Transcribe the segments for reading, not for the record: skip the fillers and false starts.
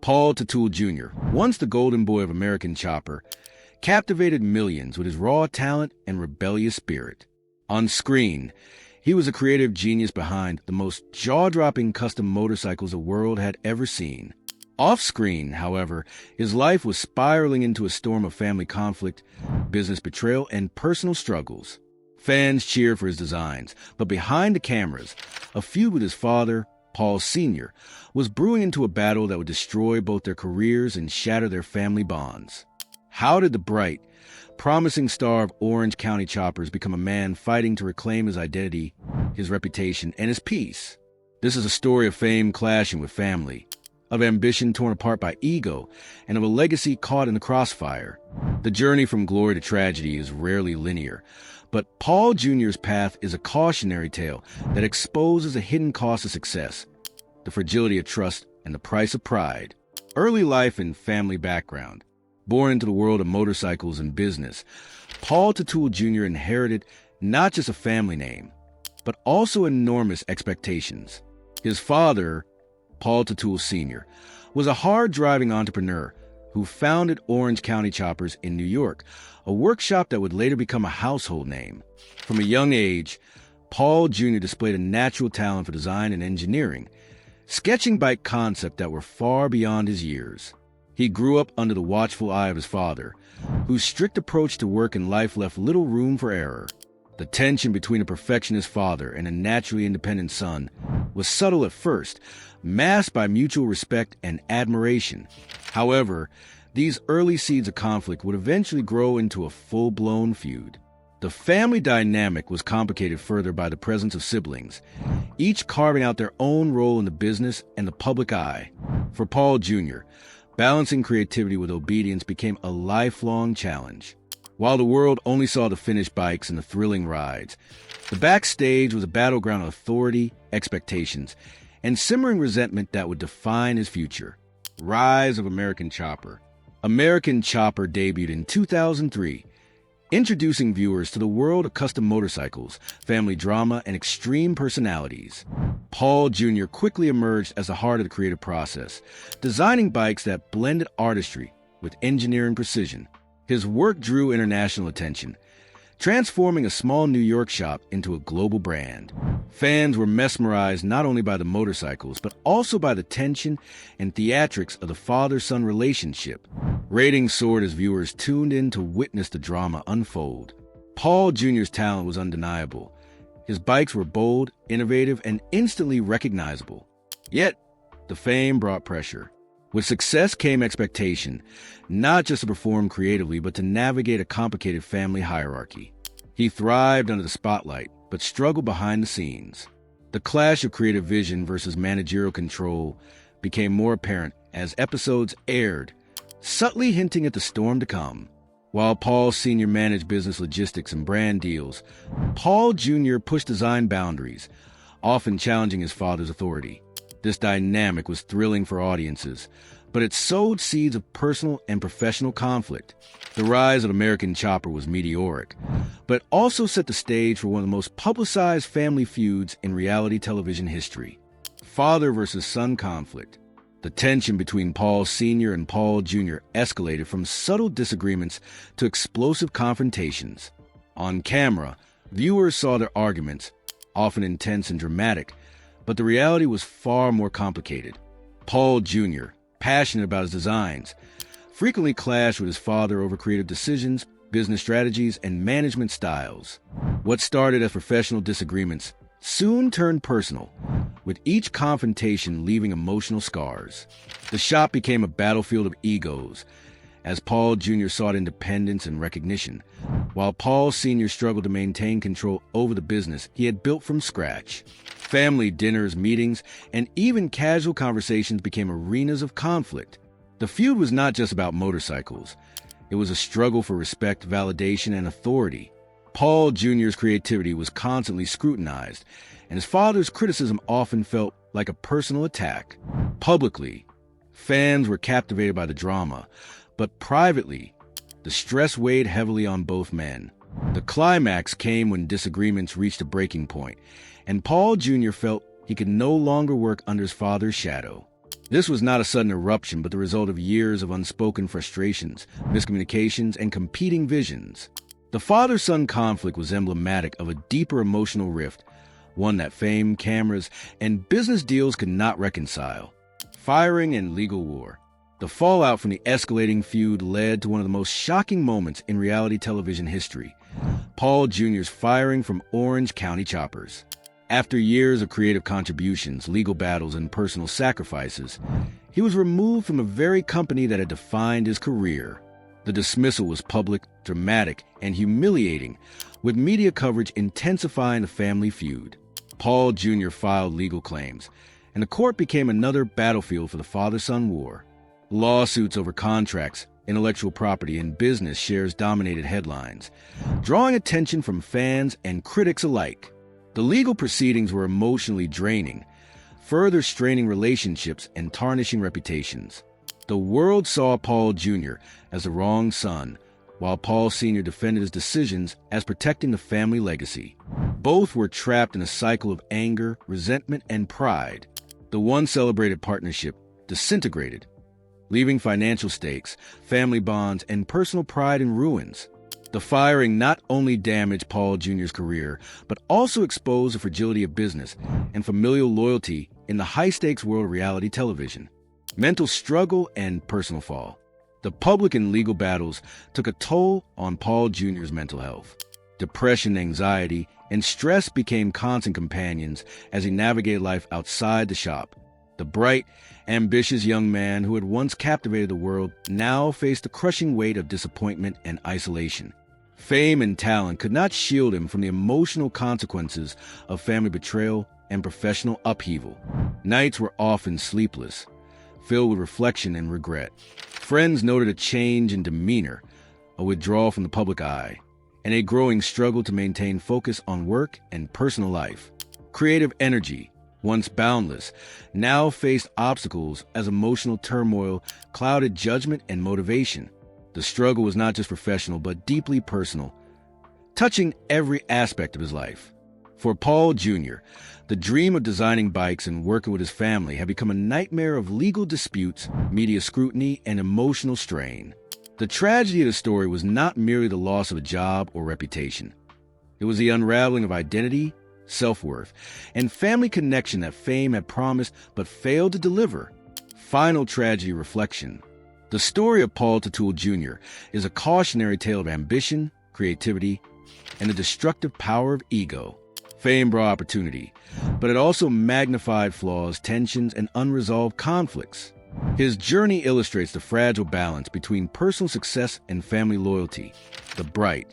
Paul Teutul Jr., once the golden boy of American Chopper, captivated millions with his raw talent and rebellious spirit. On screen, he was a creative genius behind the most jaw-dropping custom motorcycles the world had ever seen. Off-screen, however, his life was spiraling into a storm of family conflict, business betrayal, and personal struggles. Fans cheered for his designs, but behind the cameras, a feud with his father, Paul Sr., was brewing into a battle that would destroy both their careers and shatter their family bonds. How did the bright, promising star of Orange County Choppers become a man fighting to reclaim his identity, his reputation, and his peace? This is a story of fame clashing with family, of ambition torn apart by ego, and of a legacy caught in the crossfire. The journey from glory to tragedy is rarely linear, but Paul Jr.'s path is a cautionary tale that exposes the hidden cost of success, the fragility of trust, and the price of pride. Early life and family background. Born into the world of motorcycles and business, Paul Teutul Jr. inherited not just a family name, but also enormous expectations. His father, Paul Teutul Sr., was a hard-driving entrepreneur who founded Orange County Choppers in New York, a workshop that would later become a household name. From a young age, Paul Jr. displayed a natural talent for design and engineering, sketching bike concepts that were far beyond his years. He grew up under the watchful eye of his father, whose strict approach to work and life left little room for error. The tension between a perfectionist father and a naturally independent son was subtle at first, masked by mutual respect and admiration. However, these early seeds of conflict would eventually grow into a full-blown feud. The family dynamic was complicated further by the presence of siblings, each carving out their own role in the business and the public eye. For Paul Jr., balancing creativity with obedience became a lifelong challenge. While the world only saw the finished bikes and the thrilling rides, the backstage was a battleground of authority, expectations, and simmering resentment that would define his future. Rise of American Chopper. American Chopper debuted in 2003, introducing viewers to the world of custom motorcycles, family drama, and extreme personalities. Paul Jr. quickly emerged as the heart of the creative process, designing bikes that blended artistry with engineering precision. His work drew international attention, transforming a small New York shop into a global brand. Fans were mesmerized not only by the motorcycles, but also by the tension and theatrics of the father-son relationship. Ratings soared as viewers tuned in to witness the drama unfold. Paul Jr.'s talent was undeniable. His bikes were bold, innovative, and instantly recognizable. Yet, the fame brought pressure. With success came expectation, not just to perform creatively, but to navigate a complicated family hierarchy. He thrived under the spotlight, but struggled behind the scenes. The clash of creative vision versus managerial control became more apparent as episodes aired, subtly hinting at the storm to come. While Paul Sr. managed business logistics and brand deals, Paul Jr. pushed design boundaries, often challenging his father's authority. This dynamic was thrilling for audiences, but it sowed seeds of personal and professional conflict. The rise of American Chopper was meteoric, but also set the stage for one of the most publicized family feuds in reality television history. Father versus son conflict. The tension between Paul Sr. and Paul Jr. escalated from subtle disagreements to explosive confrontations. On camera, viewers saw their arguments, often intense and dramatic, but the reality was far more complicated. Paul Jr., passionate about his designs, frequently clashed with his father over creative decisions, business strategies, and management styles. What started as professional disagreements soon turned personal, with each confrontation leaving emotional scars. The shop became a battlefield of egos, as Paul Jr. sought independence and recognition, while Paul Sr. struggled to maintain control over the business he had built from scratch. Family dinners, meetings, and even casual conversations became arenas of conflict. The feud was not just about motorcycles. It was a struggle for respect, validation, and authority. Paul Jr.'s creativity was constantly scrutinized, and his father's criticism often felt like a personal attack. Publicly, fans were captivated by the drama, but privately, the stress weighed heavily on both men. The climax came when disagreements reached a breaking point, and Paul Jr. felt he could no longer work under his father's shadow. This was not a sudden eruption, but the result of years of unspoken frustrations, miscommunications, and competing visions. The father-son conflict was emblematic of a deeper emotional rift, one that fame, cameras, and business deals could not reconcile. Firing and legal war. The fallout from the escalating feud led to one of the most shocking moments in reality television history: Paul Jr.'s firing from Orange County choppers. After years of creative contributions, legal battles, and personal sacrifices, he was removed from the very company that had defined his career. The dismissal was public, dramatic, and humiliating, with media coverage intensifying the family feud. Paul Jr. filed legal claims, and the court became another battlefield for the father-son war. Lawsuits over contracts, intellectual property, and business shares dominated headlines, drawing attention from fans and critics alike. The legal proceedings were emotionally draining, further straining relationships and tarnishing reputations. The world saw Paul Jr. as the wrong son, while Paul Sr. defended his decisions as protecting the family legacy. Both were trapped in a cycle of anger, resentment, and pride. The once celebrated partnership disintegrated, leaving financial stakes, family bonds, and personal pride in ruins. The firing not only damaged Paul Jr.'s career, but also exposed the fragility of business and familial loyalty in the high-stakes world of reality television. Mental struggle and personal fall. The public and legal battles took a toll on Paul Jr.'s mental health. Depression, anxiety, and stress became constant companions as he navigated life outside the shop. The bright, ambitious young man who had once captivated the world now faced the crushing weight of disappointment and isolation. Fame and talent could not shield him from the emotional consequences of family betrayal and professional upheaval. Nights were often sleepless, filled with reflection and regret. Friends noted a change in demeanor, a withdrawal from the public eye, and a growing struggle to maintain focus on work and personal life. Creative energy, once boundless, now faced obstacles as emotional turmoil clouded judgment and motivation. The struggle was not just professional, but deeply personal, touching every aspect of his life. For Paul Jr., the dream of designing bikes and working with his family had become a nightmare of legal disputes, media scrutiny, and emotional strain. The tragedy of the story was not merely the loss of a job or reputation. It was the unraveling of identity, self-worth, and family connection that fame had promised but failed to deliver. Final tragedy reflection. The story of Paul Teutul Jr. is a cautionary tale of ambition, creativity, and the destructive power of ego. Fame brought opportunity, but it also magnified flaws, tensions, and unresolved conflicts. His journey illustrates the fragile balance between personal success and family loyalty. The bright,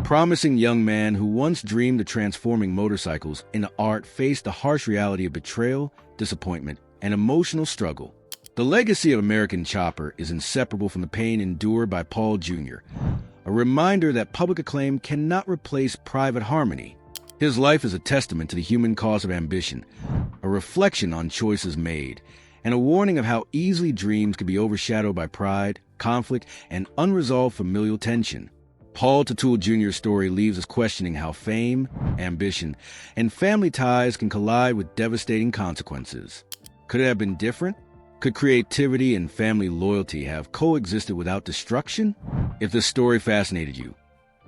promising young man who once dreamed of transforming motorcycles into art faced the harsh reality of betrayal, disappointment, and emotional struggle. The legacy of American Chopper is inseparable from the pain endured by Paul Jr., a reminder that public acclaim cannot replace private harmony. His life is a testament to the human cost of ambition, a reflection on choices made, and a warning of how easily dreams can be overshadowed by pride, conflict, and unresolved familial tension. Paul Teutul Jr.'s story leaves us questioning how fame, ambition, and family ties can collide with devastating consequences. Could it have been different? Could creativity and family loyalty have coexisted without destruction? If this story fascinated you,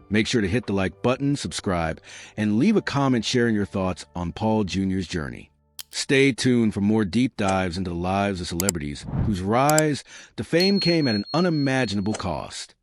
make sure to hit the like button, subscribe, and leave a comment sharing your thoughts on Paul Jr.'s journey. Stay tuned for more deep dives into the lives of celebrities whose rise to fame came at an unimaginable cost.